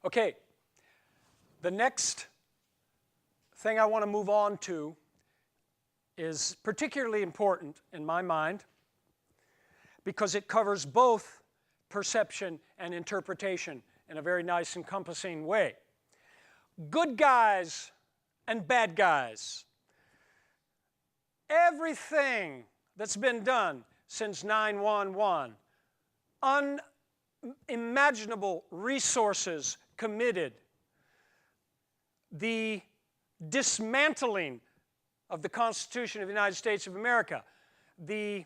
Okay, the next thing I want to move on to is particularly important in my mind because it covers both perception and interpretation in a very nice, encompassing way. Good guys and bad guys. Everything that's been done since 9/11, unimaginable resources committed, the dismantling of the Constitution of the United States of America, the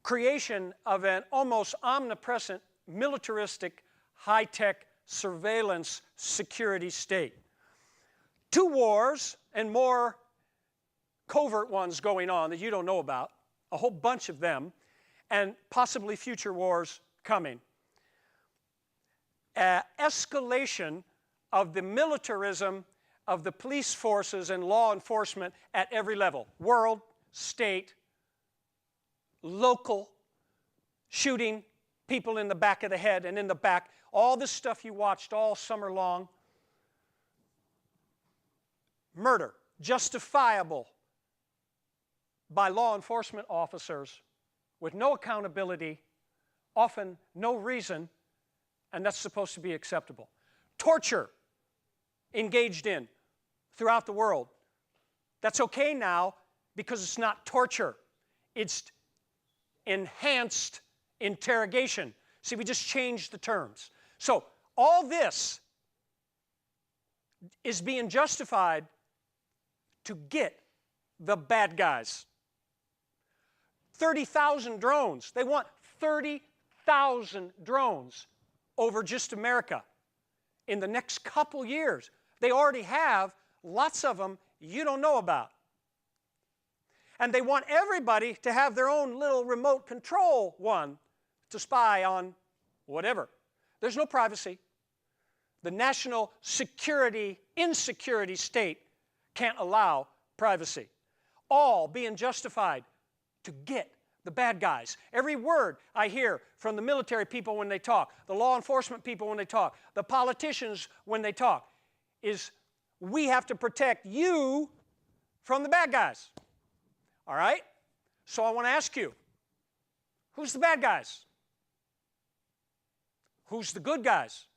creation of an almost omnipresent, militaristic, high-tech surveillance security state. 2 wars and more covert ones going on that you don't know about, a whole bunch of them, and possibly future wars coming. Escalation of the militarism of the police forces and law enforcement at every level, world, state, local, shooting people in the back of the head and in the back, all this stuff you watched all summer long. Murder, justifiable by law enforcement officers with no accountability, often no reason, and that's supposed to be acceptable. Torture engaged in throughout the world. That's okay now because it's not torture. It's enhanced interrogation. See, we just changed the terms. So all this is being justified to get the bad guys. 30,000 drones. They want 30,000 drones over just America in the next couple years. They already have lots of them you don't know about. And they want everybody to have their own little remote control one to spy on whatever. There's no privacy. The national security, insecurity state can't allow privacy. All being justified to get the bad guys. Every word I hear from the military people when they talk, the law enforcement people when they talk, the politicians when they talk, is we have to protect you from the bad guys. All right? So I want to ask you, who's the bad guys? Who's the good guys?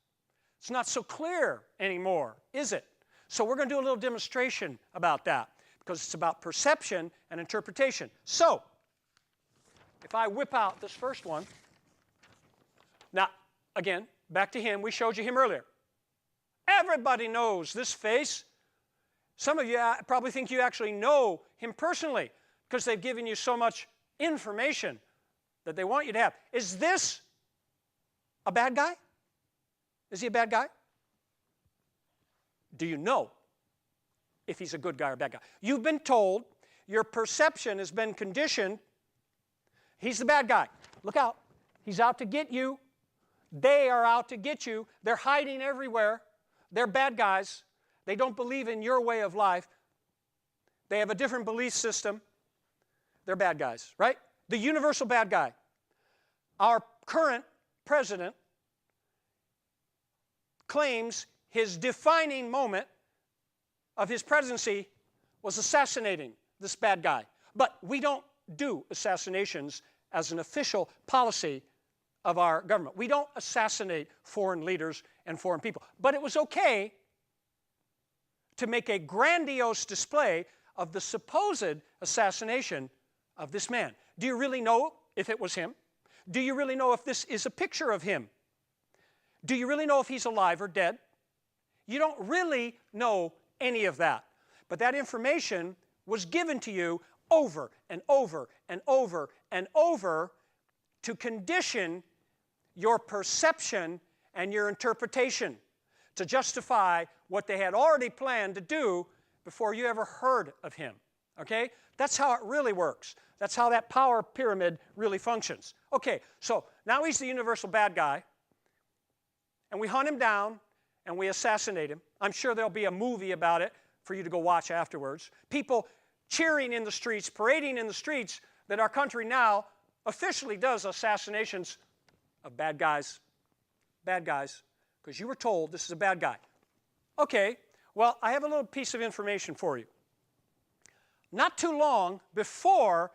It's not so clear anymore, is it? So we're going to do a little demonstration about that because it's about perception and interpretation. So, if I whip out this first one, now, again, back to him. We showed you him earlier. Everybody knows this face. Some of you probably think you actually know him personally because they've given you so much information that they want you to have. Is this a bad guy? Is he a bad guy? Do you know if he's a good guy or a bad guy? You've been told, your perception has been conditioned. He's the bad guy. Look out. He's out to get you. They are out to get you. They're hiding everywhere. They're bad guys. They don't believe in your way of life. They have a different belief system. They're bad guys, right? The universal bad guy. Our current president claims his defining moment of his presidency was assassinating this bad guy. But we don't do assassinations as an official policy of our government. We don't assassinate foreign leaders and foreign people. But it was okay to make a grandiose display of the supposed assassination of this man. Do you really know if it was him? Do you really know if this is a picture of him? Do you really know if he's alive or dead? You don't really know any of that. But that information was given to you over and over and over and over to condition your perception and your interpretation, to justify what they had already planned to do before you ever heard of him. Okay? That's how it really works. That's how that power pyramid really functions. Okay, so now he's the universal bad guy, and we hunt him down and we assassinate him. I'm sure there'll be a movie about it for you to go watch afterwards. People cheering in the streets, parading in the streets, that our country now officially does assassinations of bad guys. Bad guys. because you were told this is a bad guy. Okay, well, I have a little piece of information for you. Not too long before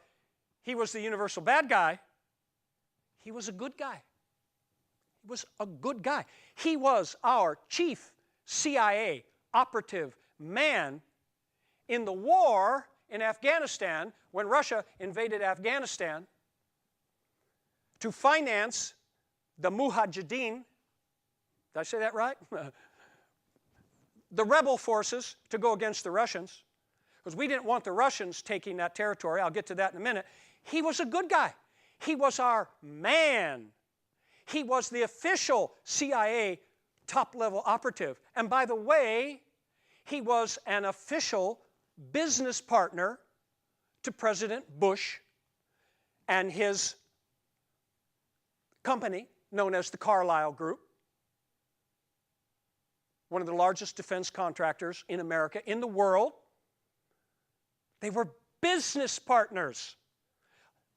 he was the universal bad guy, he was a good guy. He was a good guy. He was our chief CIA operative man in the war in Afghanistan when Russia invaded Afghanistan to finance the Mujahideen. Did I say that right? The rebel forces to go against the Russians, because we didn't want the Russians taking that territory. I'll get to that in a minute. He was a good guy. He was our man. He was the official CIA top-level operative. And by the way, he was an official business partner to President Bush and his company known as the Carlyle Group, one of the largest defense contractors in America, in the world. They were business partners.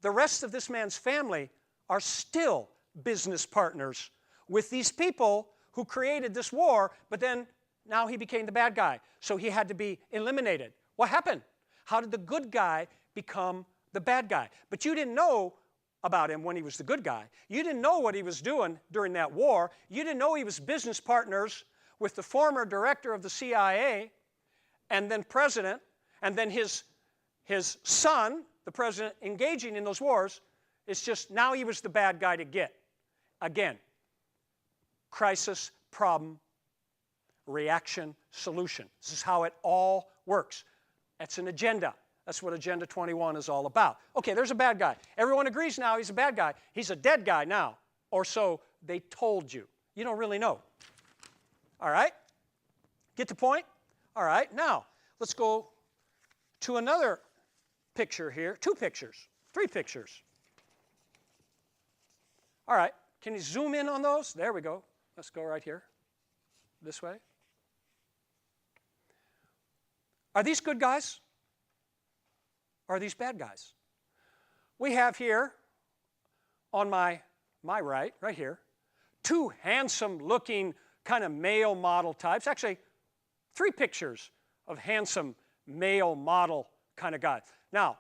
The rest of this man's family are still business partners with these people who created this war, but then now he became the bad guy, so he had to be eliminated. What happened? How did the good guy become the bad guy? But you didn't know about him when he was the good guy. You didn't know what he was doing during that war. You didn't know he was business partners with the former director of the CIA and then president, and then his son, the president, engaging in those wars. It's just now he was the bad guy to get. Again, crisis, problem, reaction, solution. This is how it all works. That's an agenda. That's what Agenda 21 is all about. Okay, there's a bad guy. Everyone agrees now he's a bad guy. He's a dead guy now, or so they told you. You don't really know. All right? Get the point? All right, now let's go to another picture here. 2 pictures, 3 pictures. All right, can you zoom in on those? There we go. Let's go right here, this way. Are these good guys? Or are these bad guys? We have here on my right here, 2 handsome-looking kind of male model types. Actually, 3 pictures of handsome male model kind of guys. Now,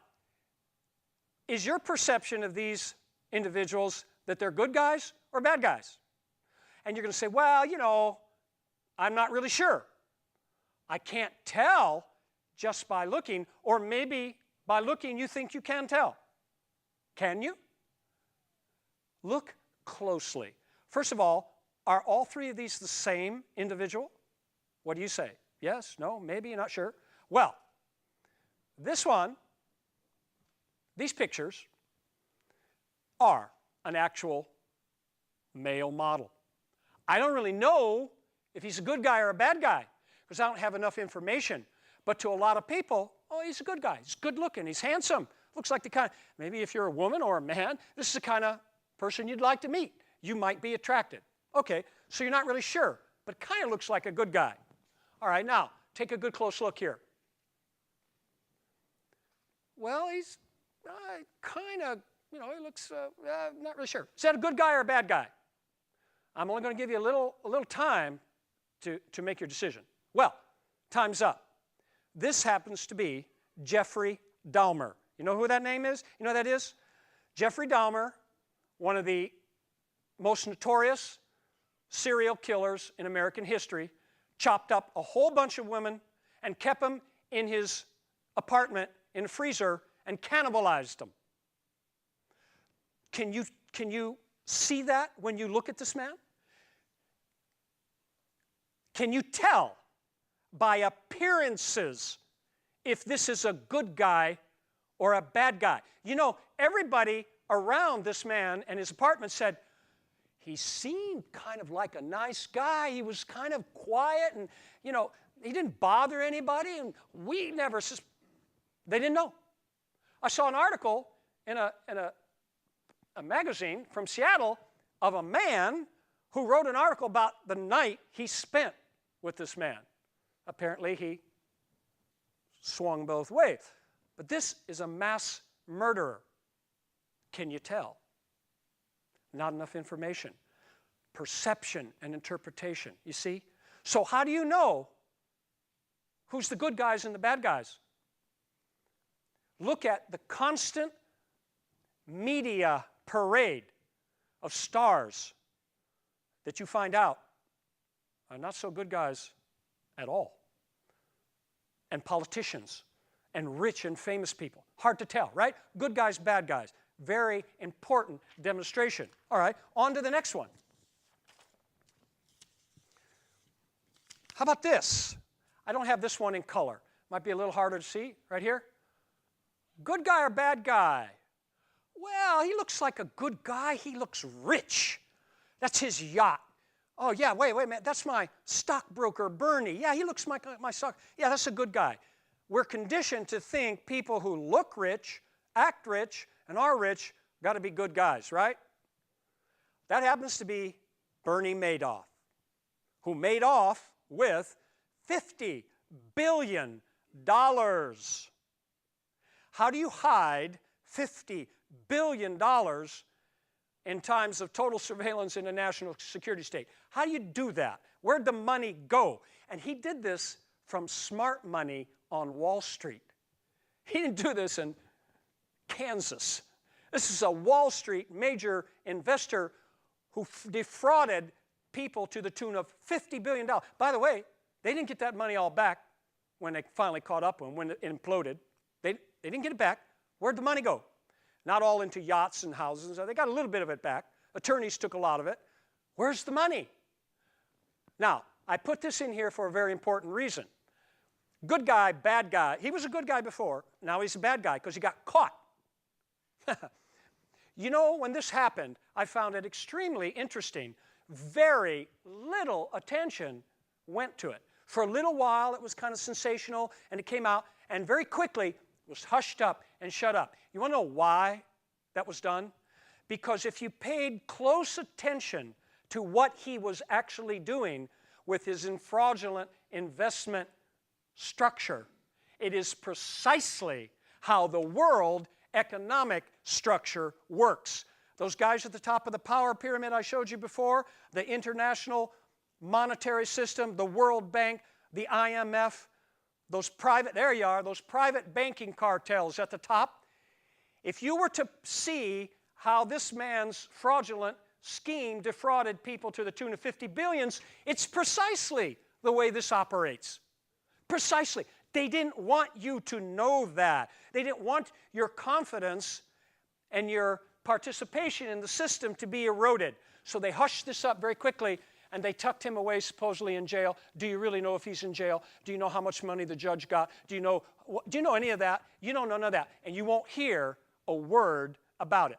is your perception of these individuals that they're good guys or bad guys? And you're going to say, well, you know, I'm not really sure. I can't tell just by looking, or maybe by looking you think you can tell. Can you? Look closely. First of all, are all 3 of these the same individual? What do you say? Yes, no, maybe, you're not sure? Well, this one, these pictures are an actual male model. I don't really know if he's a good guy or a bad guy because I don't have enough information. But to a lot of people, oh, he's a good guy. He's good looking. He's handsome. Looks like the kind, maybe if you're a woman or a man, this is the kind of person you'd like to meet. You might be attracted. Okay, so you're not really sure, but kind of looks like a good guy. All right, now, take a good close look here. Well, he's kind of, you know, he looks, not really sure. Is that a good guy or a bad guy? I'm only going to give you a little time to make your decision. Well, time's up. This happens to be Jeffrey Dahmer. You know who that name is? You know who that is? Jeffrey Dahmer, one of the most notorious serial killers in American history, chopped up a whole bunch of women and kept them in his apartment in a freezer and cannibalized them. Can you see that when you look at this man? Can you tell by appearances if this is a good guy or a bad guy? You know, everybody around this man and his apartment said, he seemed kind of like a nice guy. He was kind of quiet and, you know, he didn't bother anybody and we never, they didn't know. I saw an article in a magazine from Seattle of a man who wrote an article about the night he spent with this man. Apparently he swung both ways. But this is a mass murderer. Can you tell? Not enough information. perception and interpretation, you see? So how do you know who's the good guys and the bad guys? Look at the constant media parade of stars that you find out are not so good guys at all. And politicians and rich and famous people. Hard to tell, right? Good guys, bad guys. Very important demonstration. All right, on to the next one. How about this? I don't have this one in color. Might be a little harder to see right here. Good guy or bad guy? Well, he looks like a good guy. He looks rich. That's his yacht. Oh, yeah, wait a minute. That's my stockbroker, Bernie. Yeah, he looks like my stock. Yeah, that's a good guy. We're conditioned to think people who look rich, act rich, and are rich got to be good guys, right? That happens to be Bernie Madoff, who made off with $50 billion. How do you hide $50 billion in times of total surveillance in a national security state? How do you do that? Where'd the money go? And he did this from smart money on Wall Street. He didn't do this in Kansas. This is a Wall Street major investor who defrauded people to the tune of $50 billion. By the way, they didn't get that money all back when they finally caught up when it imploded. They didn't get it back. Where'd the money go? Not all into yachts and houses. They got a little bit of it back. Attorneys took a lot of it. Where's the money? Now, I put this in here for a very important reason. Good guy, bad guy. He was a good guy before. Now he's a bad guy because he got caught. You know, when this happened, I found it extremely interesting. Very little attention went to it. For a little while, it was kind of sensational, and it came out, and very quickly, it was hushed up and shut up. You want to know why that was done? Because if you paid close attention to what he was actually doing with his fraudulent investment structure, it is precisely how the world economic structure works. Those guys at the top of the power pyramid I showed you before, the international monetary system, the World Bank, the IMF, those private, there you are, those private banking cartels at the top. If you were to see how this man's fraudulent scheme defrauded people to the tune of 50 billions, it's precisely the way this operates. Precisely. They didn't want you to know that. They didn't want your confidence and your participation in the system to be eroded. So they hushed this up very quickly, and they tucked him away supposedly in jail. Do you really know if he's in jail? Do you know how much money the judge got? Do you know any of that? You know none of that. And you won't hear a word about it.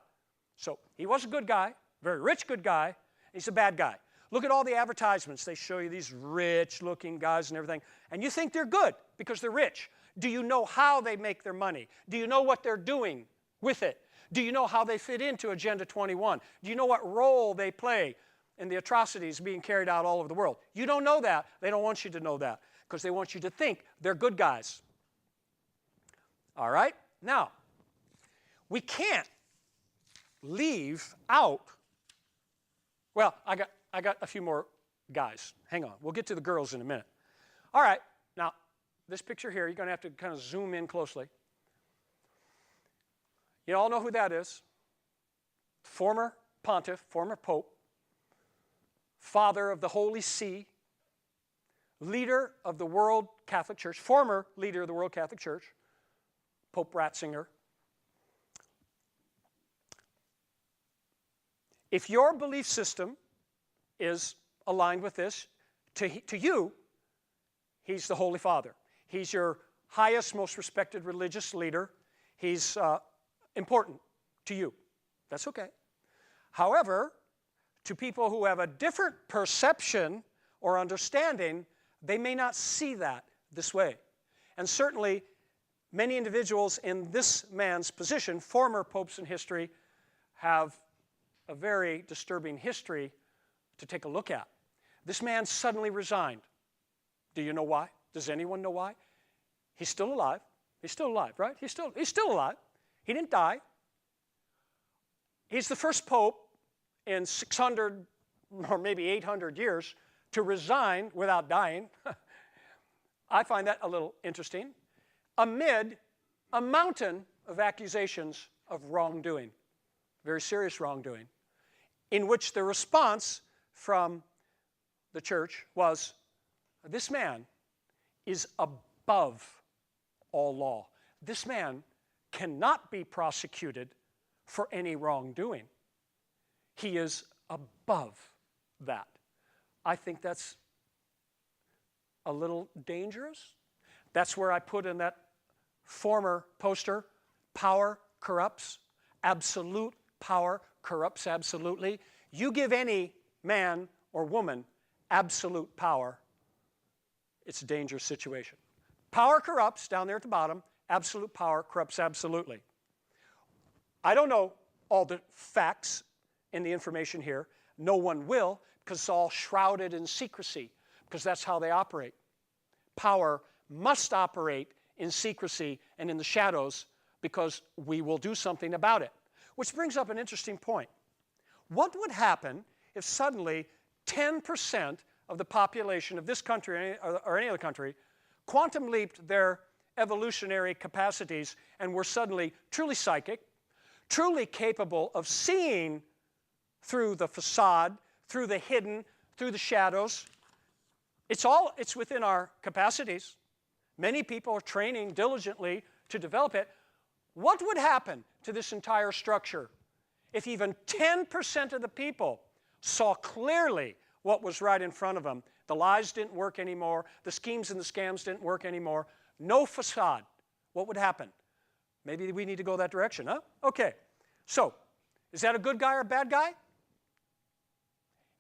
So he was a good guy, very rich good guy. He's a bad guy. Look at all the advertisements. They show you these rich-looking guys and everything, and you think they're good because they're rich. Do you know how they make their money? Do you know what they're doing with it? Do you know how they fit into Agenda 21? Do you know what role they play in the atrocities being carried out all over the world? You don't know that. They don't want you to know that because they want you to think they're good guys. All right? Now, we can't leave out, well, I got a few more guys. Hang on. We'll get to the girls in a minute. All right. Now, this picture here, you're going to have to kind of zoom in closely. You all know who that is. Former pontiff, former pope, father of the Holy See, leader of the World Catholic Church, former leader of the World Catholic Church, Pope Ratzinger. If your belief system is aligned with this, to you, he's the Holy Father. He's your highest, most respected religious leader. He's important to you. That's okay. However, to people who have a different perception or understanding, they may not see that this way. And certainly, many individuals in this man's position, former popes in history, have a very disturbing history to take a look at. This man suddenly resigned. Do you know why? Does anyone know why? He's still alive. He's still alive, right? He's still alive. He didn't die. He's the first pope in 600, or maybe 800 years, to resign without dying. I find that a little interesting. Amid a mountain of accusations of wrongdoing, very serious wrongdoing, in which the response from the church was, this man is above all law. This man cannot be prosecuted for any wrongdoing. He is above that. I think that's a little dangerous. That's where I put in that former poster, power corrupts, absolute power corrupts absolutely. You give any man or woman absolute power, it's a dangerous situation. Power corrupts, down there at the bottom. Absolute power corrupts absolutely. I don't know all the facts in the information here. No one will, because it's all shrouded in secrecy, because that's how they operate. Power must operate in secrecy and in the shadows, because we will do something about it. Which brings up an interesting point. What would happen if suddenly 10% of the population of this country or any other country quantum leaped their evolutionary capacities and were suddenly truly psychic, truly capable of seeing through the facade, through the hidden, through the shadows? It's within our capacities. Many people are training diligently to develop it. What would happen to this entire structure if even 10% of the people saw clearly what was right in front of them? The lies didn't work anymore. The schemes and the scams didn't work anymore. No facade. What would happen? Maybe we need to go that direction, huh? Okay. So, is that a good guy or a bad guy?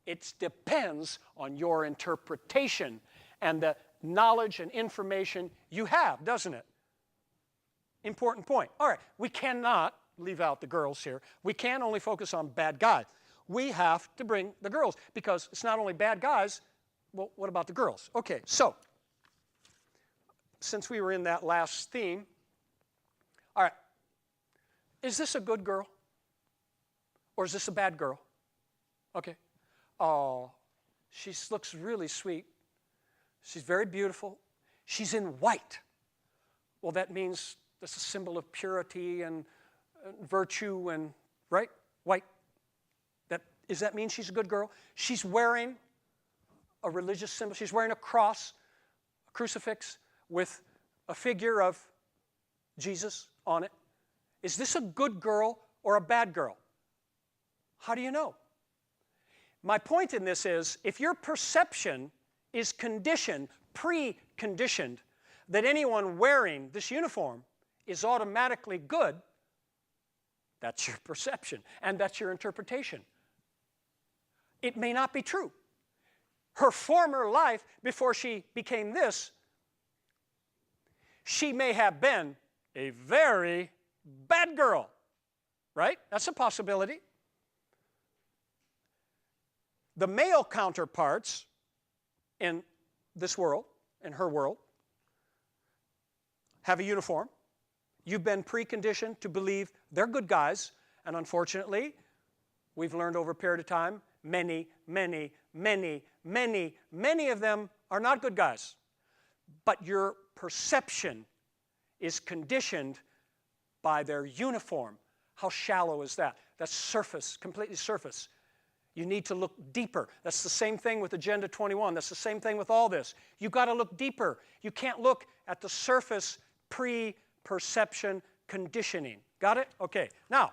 It depends on your interpretation and the knowledge and information you have, doesn't it? Important point. All right, we cannot leave out the girls here. We can't only focus on bad guys. We have to bring the girls, because it's not only bad guys. Well, what about the girls? Okay, so since we were in that last theme, all right, is this a good girl or is this a bad girl? Okay. Oh, she looks really sweet. She's very beautiful. She's in white. Well, that means that's a symbol of purity and virtue and, right? White. Does that mean she's a good girl? She's wearing a religious symbol. She's wearing a cross, a crucifix with a figure of Jesus on it. Is this a good girl or a bad girl? How do you know? My point in this is, if your perception is conditioned, pre-conditioned, that anyone wearing this uniform is automatically good, that's your perception, and that's your interpretation. It may not be true. Her former life, before she became this, she may have been a very bad girl, right? That's a possibility. The male counterparts in this world, in her world, have a uniform. You've been preconditioned to believe they're good guys, and unfortunately, we've learned over a period of time, many of them are not good guys. But your perception is conditioned by their uniform. How shallow is that? That's surface, completely surface. You need to look deeper. That's the same thing with Agenda 21. That's the same thing with all this. You've got to look deeper. You can't look at the surface pre-perception conditioning. Got it? Okay. Now,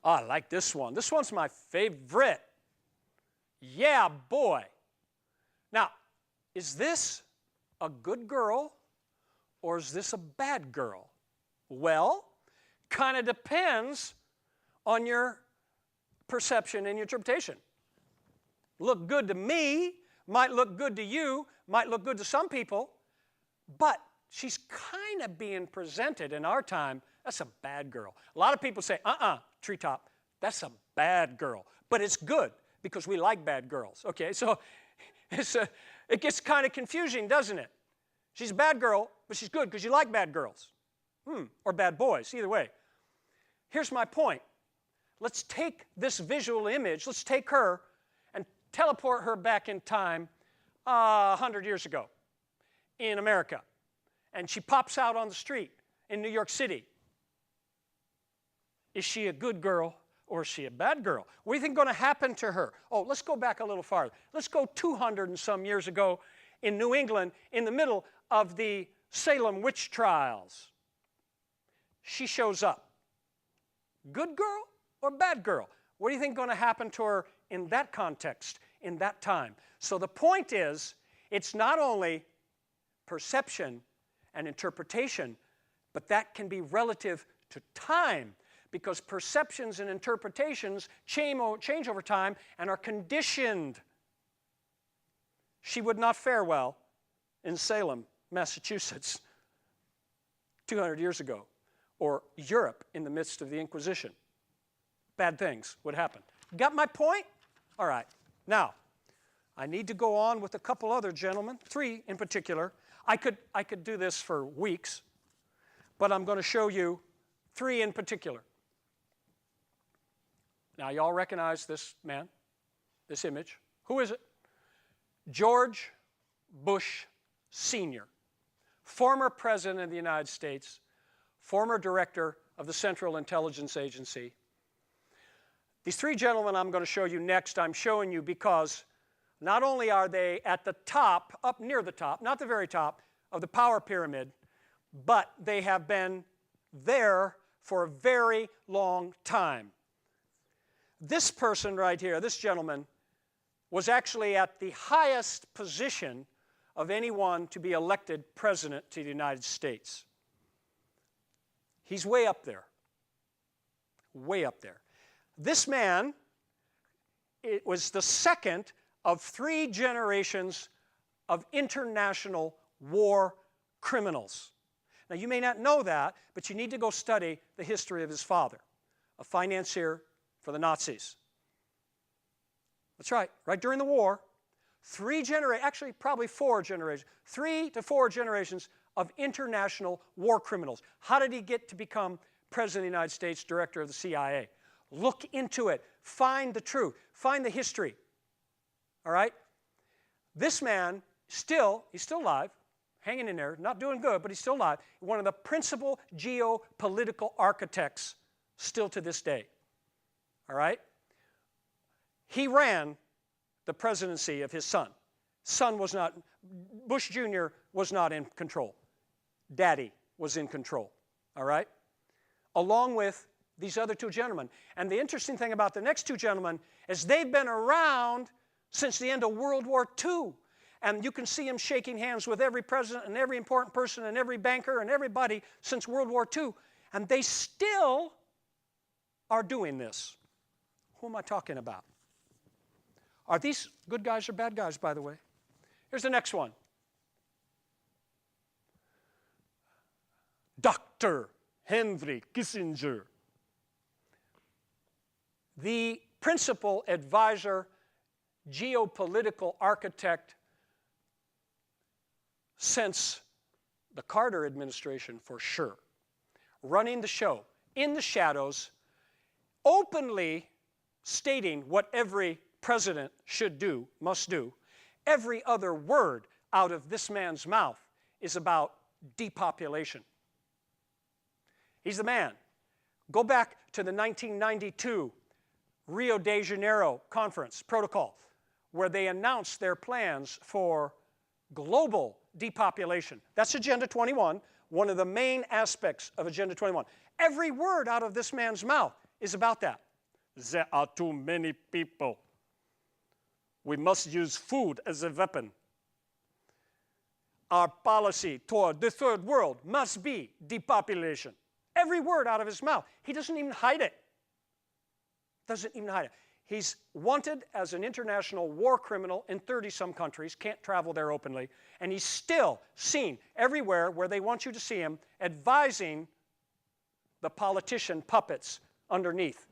I like this one. This one's my favorite. Yeah, boy. Now, is this a good girl or is this a bad girl? Well, kind of depends on your perception and your interpretation. Look good to me, might look good to you, might look good to some people, but she's kind of being presented in our time, that's a bad girl. A lot of people say, treetop, that's a bad girl. But it's good, because we like bad girls. Okay, so it gets kind of confusing, doesn't it? She's a bad girl, but she's good because you like bad girls. Or bad boys, either way. Here's my point. let's take this visual image, let's take her and teleport her back in time 100 years ago in America. And she pops out on the street in New York City. Is she a good girl or is she a bad girl? What do you think is going to happen to her? Oh, let's go back a little farther. Let's go 200 and some years ago in New England in the middle of the Salem witch trials. She shows up. Good girl or bad girl? What do you think is going to happen to her in that context, in that time? So the point is, it's not only perception and interpretation, but that can be relative to time, because perceptions and interpretations change over time and are conditioned. She would not fare well in Salem, Massachusetts, 200 years ago, or Europe in the midst of the Inquisition. Bad things would happen. Got my point? All right. Now, I need to go on with a couple other gentlemen, 3 in particular. I could do this for weeks, but I'm going to show you 3 in particular. Now, y'all recognize this man, this image. Who is it? George Bush Sr., former President of the United States, former Director of the Central Intelligence Agency. These 3 gentlemen I'm going to show you next, I'm showing you because not only are they at the top, up near the top, not the very top, of the power pyramid, but they have been there for a very long time. This person right here, this gentleman, was actually at the highest position of anyone to be elected president to the United States. He's way up there. Way up there. This man, it was the second of 3 generations of international war criminals. Now, you may not know that, but you need to go study the history of his father, a financier for the Nazis. That's right, right during the war, 3 generations, actually probably 4 generations, 3 to 4 generations of international war criminals. How did he get to become President of the United States, Director of the CIA? Look into it. Find the truth. Find the history. All right? This man, he's still alive, hanging in there, not doing good, but he's still alive. One of the principal geopolitical architects still to this day. All right? He ran the presidency of his son. Son was not, Bush Jr. was not in control. Daddy was in control. All right? Along with these other 2 gentlemen. And the interesting thing about the next 2 gentlemen is they've been around since the end of World War II. And you can see them shaking hands with every president and every important person and every banker and everybody since World War II. And they still are doing this. Who am I talking about? Are these good guys or bad guys, by the way? Here's the next one. Dr. Henry Kissinger, the principal advisor, geopolitical architect since the Carter administration, for sure, running the show in the shadows, openly stating what every president should do, must do. Every other word out of this man's mouth is about depopulation. He's the man. Go back to the 1992 Rio de Janeiro conference protocol, where they announced their plans for global depopulation. That's Agenda 21, one of the main aspects of Agenda 21. Every word out of this man's mouth is about that. There are too many people. We must use food as a weapon. Our policy toward the third world must be depopulation. Every word out of his mouth. He doesn't even hide it. Doesn't even hide it. He's wanted as an international war criminal in 30-some countries, can't travel there openly, and he's still seen everywhere where they want you to see him advising the politician puppets underneath.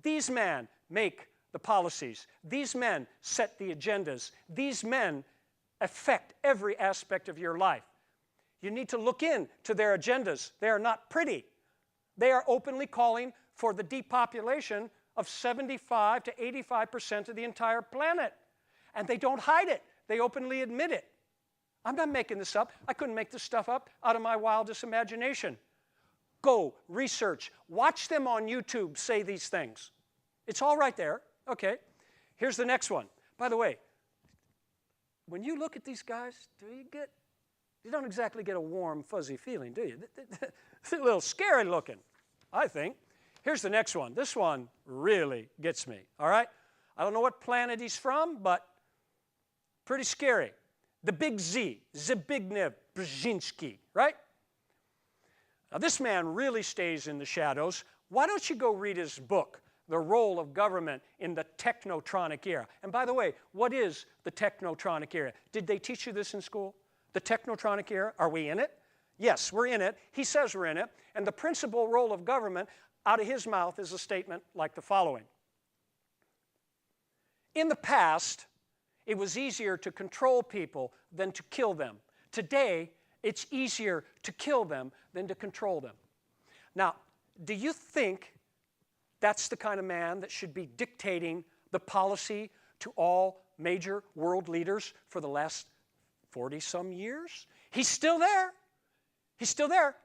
These men make the policies. These men set the agendas. These men affect every aspect of your life. You need to look into their agendas. They are not pretty. They are openly calling for the depopulation of 75 to 85% of the entire planet. And they don't hide it. They openly admit it. I'm not making this up. I couldn't make this stuff up out of my wildest imagination. Go, research, watch them on YouTube say these things. It's all right there. Okay, here's the next one. By the way, when you look at these guys, you don't exactly get a warm, fuzzy feeling, do you? It's a little scary looking, I think. Here's the next one. This one really gets me, all right? I don't know what planet he's from, but pretty scary. The big Z, Zbigniew Brzezinski, right? Now, this man really stays in the shadows. Why don't you go read his book, The Role of Government in the Technotronic Era? And by the way, what is the Technotronic Era? Did they teach you this in school? The Technotronic Era? Are we in it? Yes, we're in it. He says we're in it. And the principal role of government, out of his mouth, is a statement like the following. In the past, it was easier to control people than to kill them. Today, it's easier to kill them than to control them. Now, do you think that's the kind of man that should be dictating the policy to all major world leaders for the last 40-some years? He's still there. He's still there.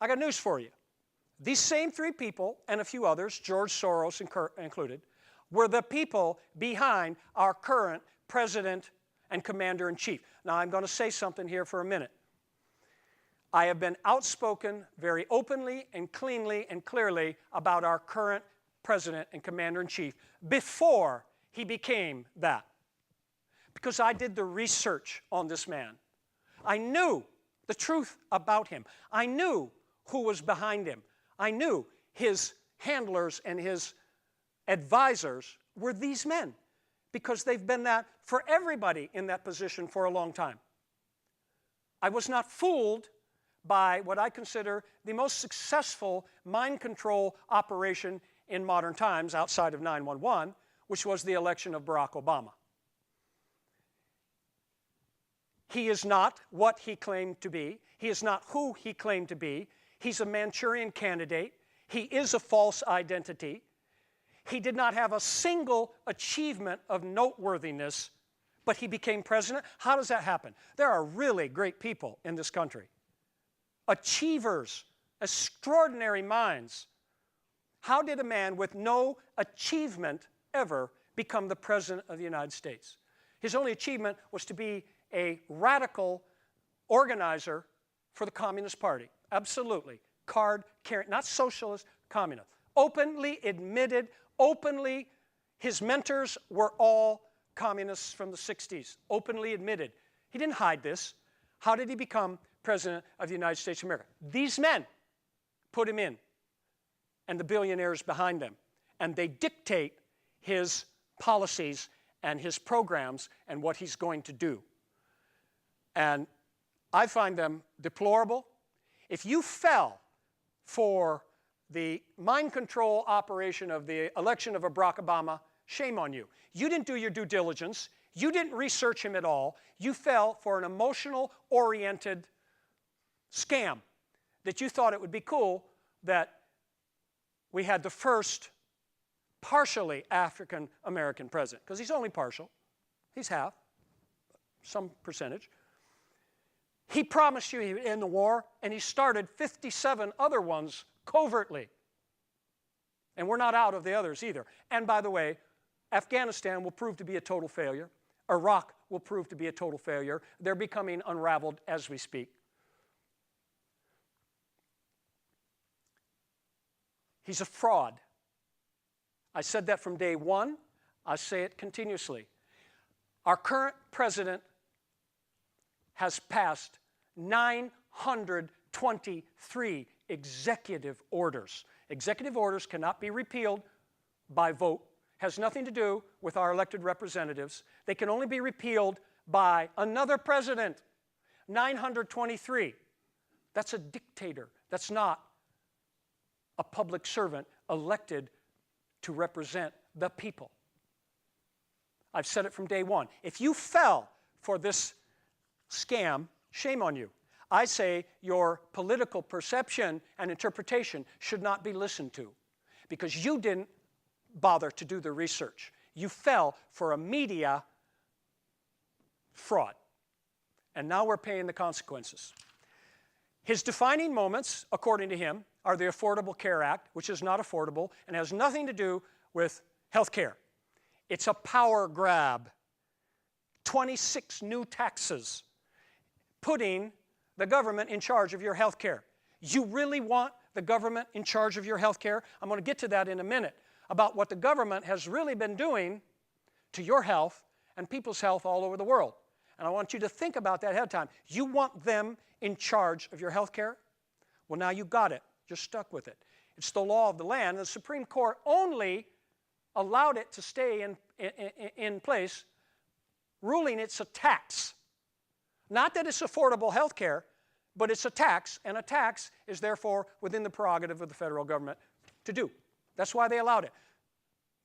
I got news for you. These same three people, and a few others, George Soros included, were the people behind our current president and commander-in-chief. Now, I'm going to say something here for a minute. I have been outspoken very openly and cleanly and clearly about our current president and commander-in-chief before he became that. Because I did the research on this man. I knew the truth about him. I knew who was behind him. I knew his handlers and his advisors were these men, because they've been that for everybody in that position for a long time. I was not fooled by what I consider the most successful mind control operation in modern times outside of 9/11, which was the election of Barack Obama. He is not what he claimed to be. He is not who he claimed to be. He's a Manchurian candidate. He is a false identity. He did not have a single achievement of noteworthiness, but he became president. How does that happen? There are really great people in this country. Achievers, extraordinary minds. How did a man with no achievement ever become the president of the United States? His only achievement was to be a radical organizer for the Communist Party. Absolutely. Card carrying, not socialist, communist. Openly admitted, openly, his mentors were all communists from the 60s. Openly admitted. He didn't hide this. How did he become president of the United States of America? These men put him in, and the billionaires behind them. And they dictate his policies and his programs and what he's going to do. And I find them deplorable. If you fell for the mind control operation of the election of Barack Obama, shame on you. You didn't do your due diligence. You didn't research him at all. You fell for an emotional-oriented scam that you thought it would be cool that we had the first partially African-American president, because he's only partial. He's half, some percentage. He promised you he would end the war, and he started 57 other ones covertly. And we're not out of the others either. And by the way, Afghanistan will prove to be a total failure. Iraq will prove to be a total failure. They're becoming unraveled as we speak. He's a fraud. I said that from day one. I say it continuously. Our current president has passed 923 executive orders. Executive orders cannot be repealed by vote. Has nothing to do with our elected representatives. They can only be repealed by another president. 923. That's a dictator. That's not a public servant elected to represent the people. I've said it from day one. If you fell for this scam, shame on you. I say your political perception and interpretation should not be listened to, because you didn't bother to do the research. You fell for a media fraud. And now we're paying the consequences. His defining moments, according to him, are the Affordable Care Act, which is not affordable and has nothing to do with health care. It's a power grab. 26 new taxes, putting the government in charge of your health care. You really want the government in charge of your health care? I'm going to get to that in a minute, about what the government has really been doing to your health and people's health all over the world. And I want you to think about that ahead of time. You want them in charge of your health care? Well, now you got it. You're stuck with it. It's the law of the land. The Supreme Court only allowed it to stay in place, ruling it's a tax. Not that it's affordable health care, but it's a tax, and a tax is therefore within the prerogative of the federal government to do. That's why they allowed it.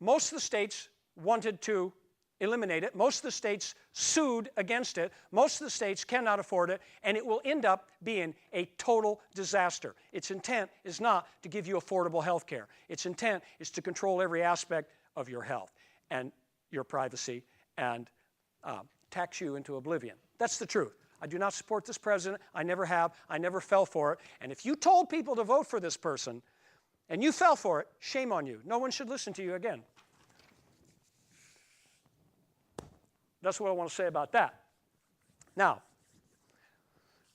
Most of the states wanted to eliminate it. Most of the states sued against it. Most of the states cannot afford it, and it will end up being a total disaster. Its intent is not to give you affordable health care. Its intent is to control every aspect of your health and your privacy and tax you into oblivion. That's the truth. I do not support this president. I never have. I never fell for it. And if you told people to vote for this person and you fell for it, shame on you. No one should listen to you again. That's what I want to say about that. Now,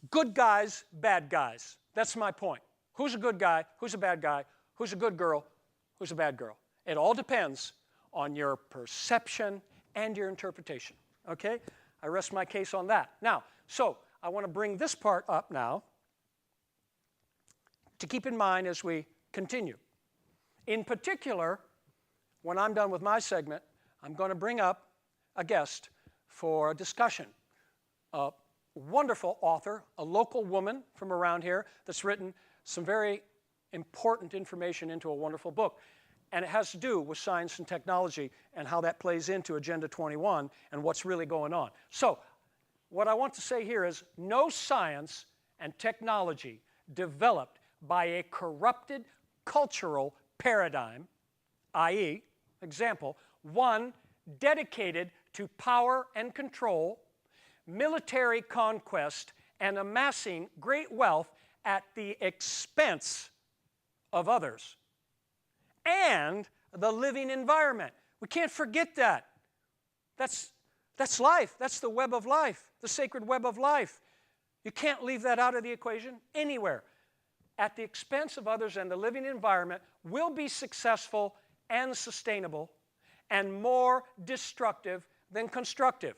good guys, bad guys. That's my point. Who's a good guy? Who's a bad guy? Who's a good girl? Who's a bad girl? It all depends on your perception and your interpretation. Okay? I rest my case on that. Now, so I want to bring this part up now to keep in mind as we continue. In particular, when I'm done with my segment, I'm going to bring up a guest for a discussion. A wonderful author, a local woman from around here that's written some very important information into a wonderful book. And it has to do with science and technology and how that plays into Agenda 21 and what's really going on. So what I want to say here is no science and technology developed by a corrupted cultural paradigm, i.e., example, one dedicated to power and control, military conquest, and amassing great wealth at the expense of others, and the living environment. We can't forget that. That's life. That's the web of life, the sacred web of life. You can't leave that out of the equation anywhere. At the expense of others and the living environment will be successful and sustainable and more destructive than constructive.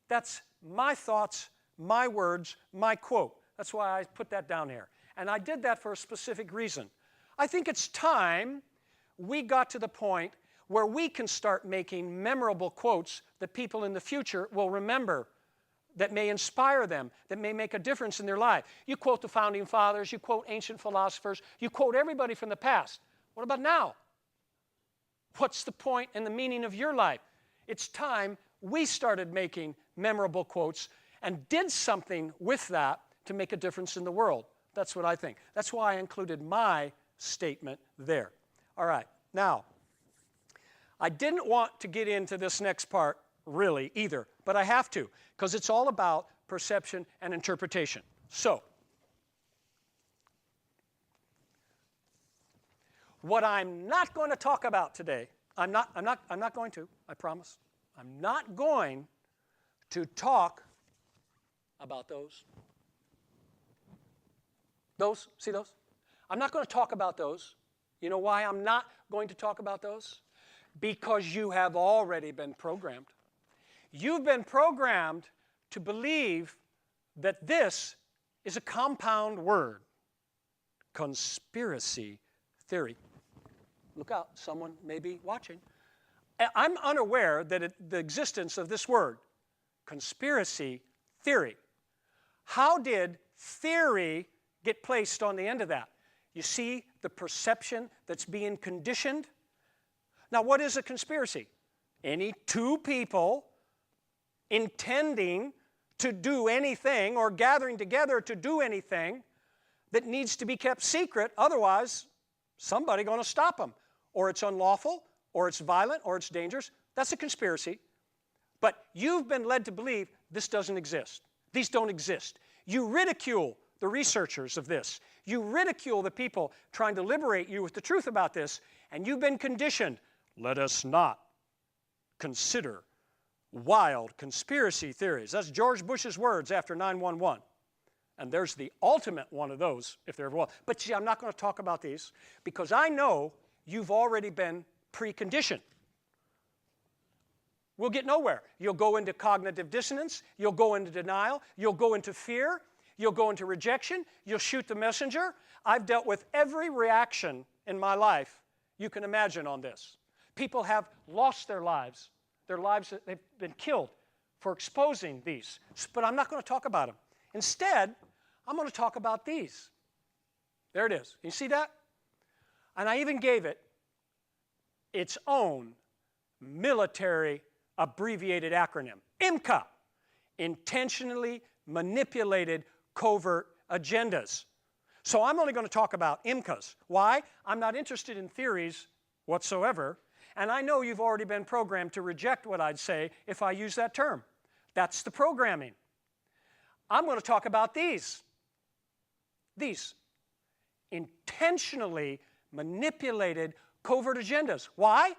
That's my thoughts, my words, my quote. That's why I put that down here. And I did that for a specific reason. I think it's time we got to the point where we can start making memorable quotes that people in the future will remember, that may inspire them, that may make a difference in their life. You quote the founding fathers, you quote ancient philosophers, you quote everybody from the past. What about now? What's the point and the meaning of your life? It's time we started making memorable quotes and did something with that to make a difference in the world. That's what I think. That's why I included my statement there. All right, now, I didn't want to get into this next part really either, but I have to, because it's all about perception and interpretation. So, what I'm not going to talk about today, I'm not going to, I promise. I'm not going to talk about those. Those, see those? I'm not going to talk about those. You know why I'm not going to talk about those? Because you have already been programmed. You've been programmed to believe that this is a compound word. Conspiracy theory. Look out, someone may be watching. I'm unaware that the existence of this word, conspiracy theory. How did theory get placed on the end of that? You see the perception that's being conditioned? Now, what is a conspiracy? Any two people intending to do anything or gathering together to do anything that needs to be kept secret, otherwise somebody's going to stop them. Or it's unlawful, or it's violent, or it's dangerous. That's a conspiracy. But you've been led to believe this doesn't exist. These don't exist. You ridicule the researchers of this. You ridicule the people trying to liberate you with the truth about this, and you've been conditioned. Let us not consider wild conspiracy theories. That's George Bush's words after 9/11. And there's the ultimate one of those, if there ever was. But see, I'm not going to talk about these because I know you've already been preconditioned. We'll get nowhere. You'll go into cognitive dissonance. You'll go into denial. You'll go into fear. You'll go into rejection. You'll shoot the messenger. I've dealt with every reaction in my life you can imagine on this. People have lost their lives. They've been killed for exposing these. But I'm not going to talk about them. Instead, I'm going to talk about these. There it is. You see that? And I even gave it its own military abbreviated acronym, IMCA, Intentionally Manipulated Covert Agendas. So I'm only going to talk about IMCAs. Why? I'm not interested in theories whatsoever, and I know you've already been programmed to reject what I'd say if I use that term. That's the programming. I'm going to talk about these. These. Intentionally manipulated covert agendas. Why?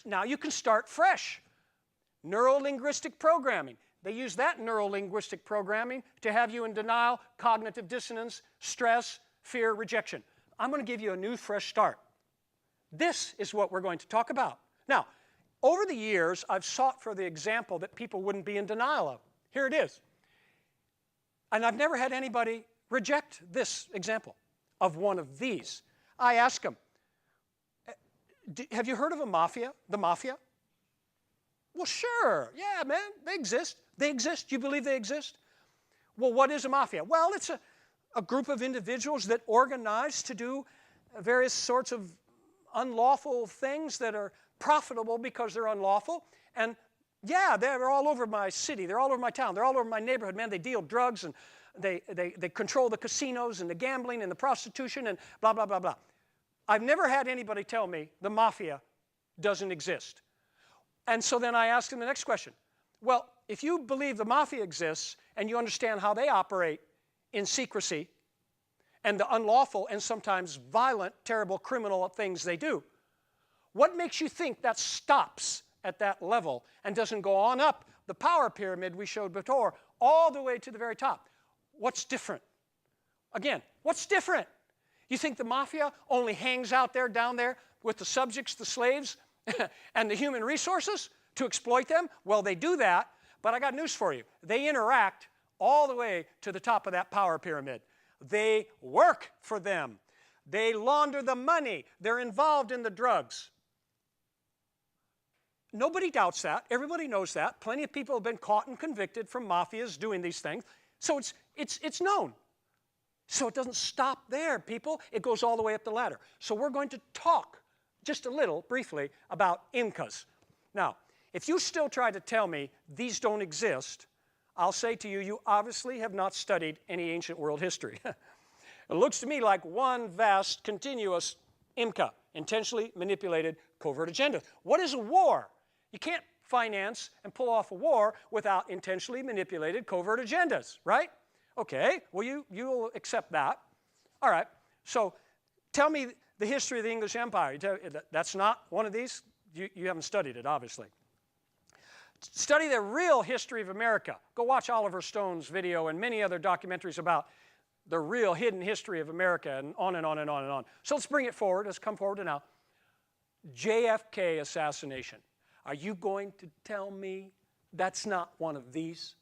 Now you can start fresh. Neuro-linguistic programming. They use that neuro-linguistic programming to have you in denial, cognitive dissonance, stress, fear, rejection. I'm going to give you a new, fresh start. This is what we're going to talk about. Now, over the years, I've sought for the example that people wouldn't be in denial of. Here it is. And I've never had anybody reject this example of one of these. I ask them, have you heard of a mafia, the mafia? Well, sure. Yeah, man, they exist. They exist. You believe they exist? Well, what is a mafia? Well, it's a group of individuals that organize to do various sorts of unlawful things that are profitable because they're unlawful. And yeah, they're all over my city. They're all over my town. They're all over my neighborhood, man. They deal drugs, and they control the casinos and the gambling and the prostitution and blah, blah, blah, blah. I've never had anybody tell me the mafia doesn't exist. And so then I ask them the next question. Well, if you believe the mafia exists and you understand how they operate in secrecy and the unlawful and sometimes violent, terrible, criminal things they do, what makes you think that stops at that level and doesn't go on up the power pyramid we showed before all the way to the very top? What's different? Again, what's different? You think the mafia only hangs out there, down there, with the subjects, the slaves, and the human resources to exploit them? Well, they do that, but I got news for you. They interact all the way to the top of that power pyramid. They work for them. They launder the money. They're involved in the drugs. Nobody doubts that. Everybody knows that. Plenty of people have been caught and convicted from mafias doing these things. So it's known. So it doesn't stop there, people. It goes all the way up the ladder. So we're going to talk just a little, briefly, about IMCAs. Now, if you still try to tell me these don't exist, I'll say to you, you obviously have not studied any ancient world history. It looks to me like one vast, continuous IMCA, intentionally manipulated covert agenda. What is a war? You can't finance and pull off a war without intentionally manipulated covert agendas, right? Okay, well, you'll accept that. All right, so tell me the history of the English Empire. That's not one of these? You haven't studied it, obviously. Study the real history of America. Go watch Oliver Stone's video and many other documentaries about the real hidden history of America, and on and on and on and on. So let's bring it forward. Let's come forward to now. JFK assassination. Are you going to tell me that's not one of these?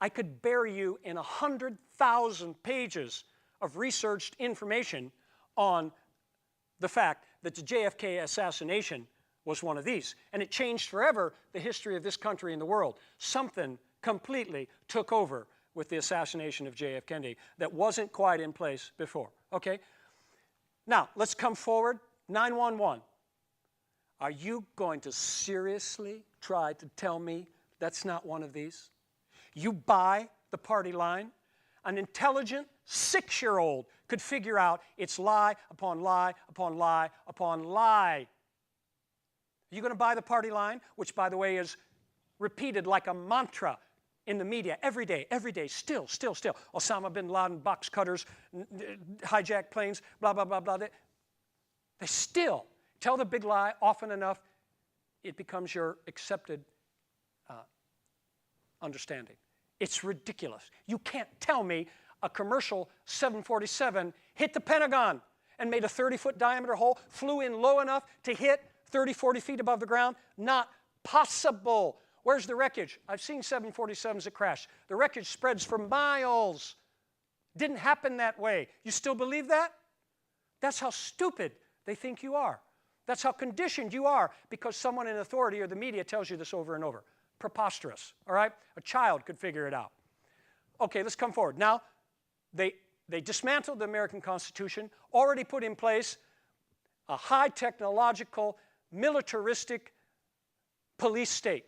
I could bury you in 100,000 pages of researched information on the fact that the JFK assassination was one of these. And it changed forever the history of this country and the world. Something completely took over with the assassination of J.F. Kennedy that wasn't quite in place before. Okay? Now, let's come forward. 9/11. Are you going to seriously try to tell me that's not one of these? You buy the party line? An intelligent 6-year-old could figure out it's lie upon lie upon lie upon lie. Are you going to buy the party line, which, by the way, is repeated like a mantra in the media every day, still. Osama bin Laden, box cutters, hijacked planes, blah, blah, blah, blah. They still tell the big lie often enough, it becomes your accepted understanding. It's ridiculous. You can't tell me a commercial 747 hit the Pentagon and made a 30-foot diameter hole, flew in low enough to hit 30, 40 feet above the ground. Not possible. Where's the wreckage? I've seen 747s that crash. The wreckage spreads for miles. Didn't happen that way. You still believe that? That's how stupid they think you are. That's how conditioned you are because someone in authority or the media tells you this over and over. Preposterous, all right? A child could figure it out. Okay, let's come forward. Now, they dismantled the American Constitution, already put in place a high technological, militaristic police state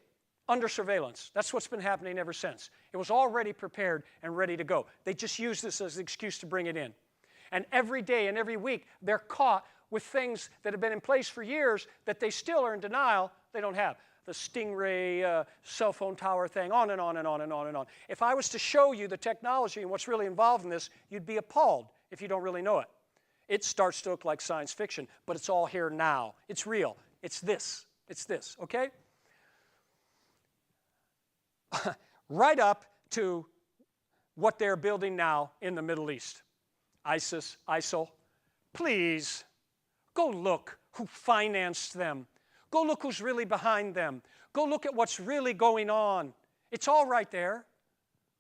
under surveillance. That's what's been happening ever since. It was already prepared and ready to go. They just used this as an excuse to bring it in. And every day and every week, they're caught with things that have been in place for years that they still are in denial they don't have. The Stingray cell phone tower thing, on and on and on and on and on. If I was to show you the technology and what's really involved in this, you'd be appalled if you don't really know it. It starts to look like science fiction, but it's all here now. It's real. It's this, okay? Right up to what they're building now in the Middle East. ISIS, ISIL. Please, go look who financed them. Go look who's really behind them. Go look at what's really going on. It's all right there.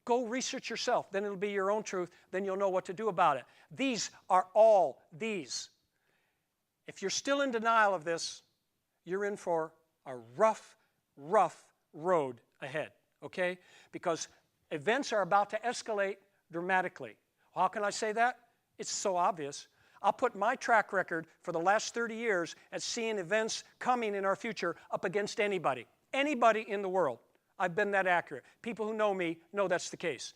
Go research yourself. Then it'll be your own truth. Then you'll know what to do about it. These are all these. If you're still in denial of this, you're in for a rough, rough road ahead, okay? Because events are about to escalate dramatically. How can I say that? It's so obvious. I'll put my track record for the last 30 years at seeing events coming in our future up against anybody. Anybody in the world. I've been that accurate. People who know me know that's the case.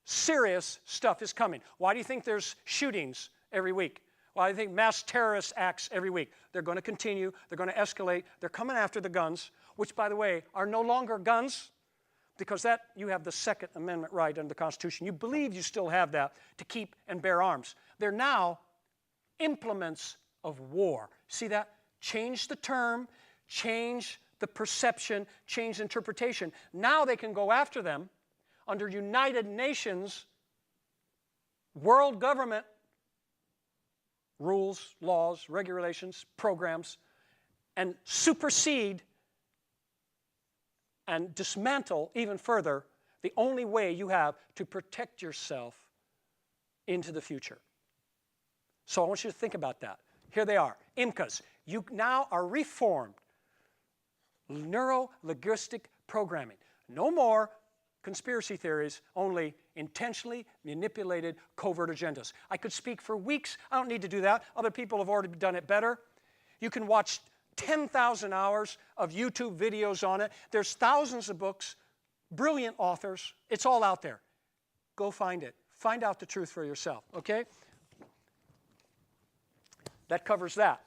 Serious stuff is coming. Why do you think there's shootings every week? Why do you think mass terrorist acts every week? They're going to continue. They're going to escalate. They're coming after the guns, which, by the way, are no longer guns because that you have the Second Amendment right under the Constitution. You believe you still have that to keep and bear arms. They're now implements of war. See that? Change the term, change the perception, change interpretation. Now they can go after them under United Nations world government rules, laws, regulations, programs, and supersede and dismantle even further the only way you have to protect yourself into the future. So I want you to think about that. Here they are, IMCAs. You now are reformed. Neuro-linguistic programming. No more conspiracy theories, only intentionally manipulated covert agendas. I could speak for weeks. I don't need to do that. Other people have already done it better. You can watch 10,000 hours of YouTube videos on it. There's thousands of books, brilliant authors. It's all out there. Go find it. Find out the truth for yourself, okay? That covers that.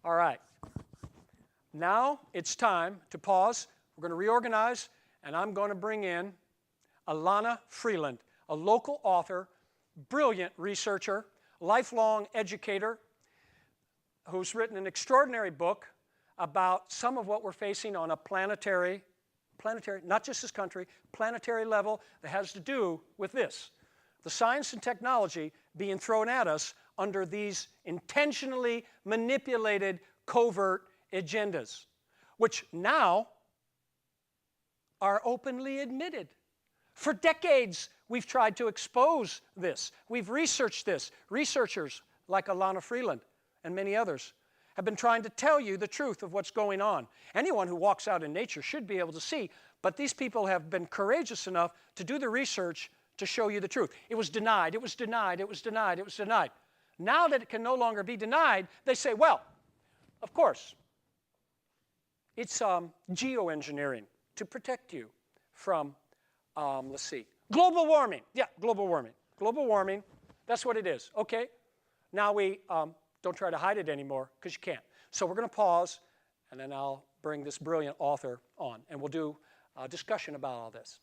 All right. Now it's time to pause. We're going to reorganize, and I'm going to bring in Alana Freeland, a local author, brilliant researcher, lifelong educator, who's written an extraordinary book about some of what we're facing on a planetary, not just this country, planetary level that has to do with this. The science and technology being thrown at us under these intentionally manipulated covert agendas, which now are openly admitted. For decades, we've tried to expose this. We've researched this. Researchers like Alana Freeland and many others have been trying to tell you the truth of what's going on. Anyone who walks out in nature should be able to see, but these people have been courageous enough to do the research to show you the truth. It was denied, it was denied, it was denied, it was denied. Now that it can no longer be denied, they say, well, of course, it's geoengineering to protect you from, let's see, global warming. Yeah, global warming. Global warming That's what it is. Okay? Now we don't try to hide it anymore because you can't. So we're going to pause, and then I'll bring this brilliant author on, and we'll do a discussion about all this.